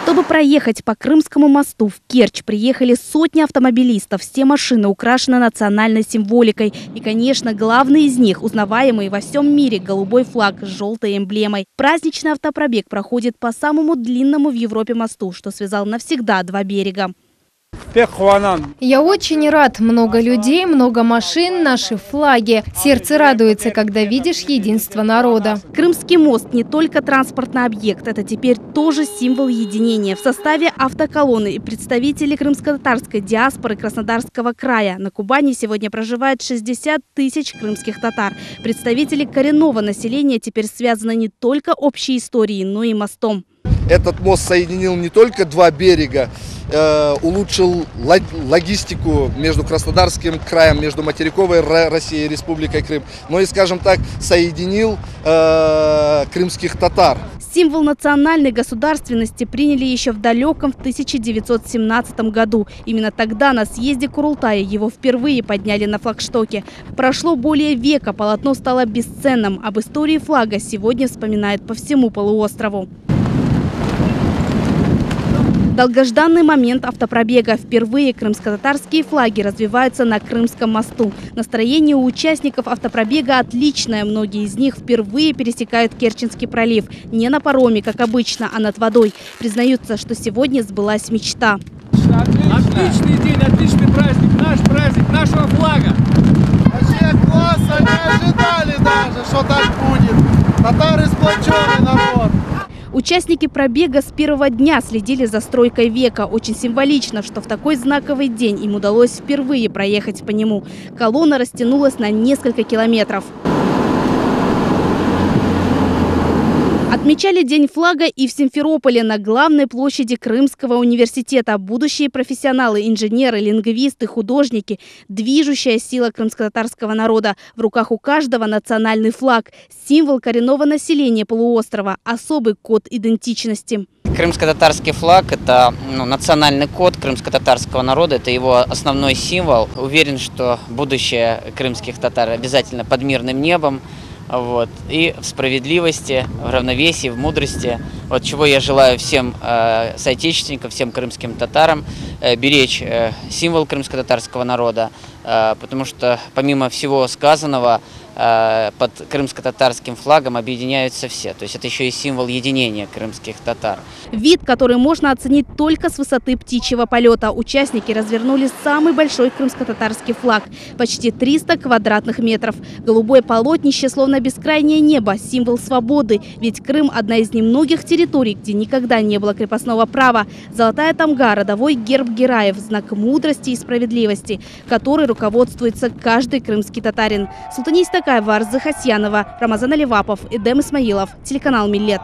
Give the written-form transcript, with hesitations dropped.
Чтобы проехать по Крымскому мосту в Керчь, приехали сотни автомобилистов. Все машины украшены национальной символикой. И, конечно, главный из них, узнаваемый во всем мире, голубой флаг с желтой эмблемой. Праздничный автопробег проходит по самому длинному в Европе мосту, что связал навсегда два берега. Я очень рад. Много людей, много машин, наши флаги. Сердце радуется, когда видишь единство народа. Крымский мост не только транспортный объект, это теперь тоже символ единения. В составе автоколонны и представители крымско-татарской диаспоры Краснодарского края. На Кубани сегодня проживает 60 тысяч крымских татар. Представители коренного населения теперь связаны не только общей историей, но и мостом. Этот мост соединил не только два берега, улучшил логистику между Краснодарским краем, между материковой Россией и Республикой Крым, но и, скажем так, соединил крымских татар. Символ национальной государственности приняли еще в далеком 1917 году. Именно тогда на съезде Курултая его впервые подняли на флагштоке. Прошло более века, полотно стало бесценным. Об истории флага сегодня вспоминают по всему полуострову. Долгожданный момент автопробега. Впервые крымско-татарские флаги развиваются на Крымском мосту. Настроение у участников автопробега отличное. Многие из них впервые пересекают Керченский пролив. Не на пароме, как обычно, а над водой. Признаются, что сегодня сбылась мечта. Отличный день, отличный праздник. Наш праздник, нашего флага. Вообще классно, не ожидали даже, что так будет. Татары сплоченный народ. Участники пробега с первого дня следили за стройкой века. Очень символично, что в такой знаковый день им удалось впервые проехать по нему. Колонна растянулась на несколько километров. Отмечали День флага и в Симферополе на главной площади Крымского университета. Будущие профессионалы, инженеры, лингвисты, художники – движущая сила крымско-татарского народа. В руках у каждого национальный флаг – символ коренного населения полуострова, особый код идентичности. Крымско-татарский флаг – это национальный код крымско-татарского народа, это его основной символ. Уверен, что будущее крымских татар обязательно под мирным небом. И в справедливости, в равновесии, в мудрости. Чего я желаю всем соотечественникам, всем крымским татарам, беречь символ крымско-татарского народа, потому что помимо всего сказанного, под крымско-татарским флагом объединяются все. То есть это еще и символ единения крымских татар. Вид, который можно оценить только с высоты птичьего полета. Участники развернули самый большой крымско-татарский флаг. Почти 300 квадратных метров. Голубое полотнище, словно бескрайнее небо, символ свободы. Ведь Крым – одна из немногих территорий, где никогда не было крепостного права. Золотая тамга – родовой герб гераев, знак мудрости и справедливости, который руководствуется каждый крымский татарин. Султаниста Арзы Хасьянова, Рамазан Аливапов, Эдем Исмаилов, телеканал Миллет.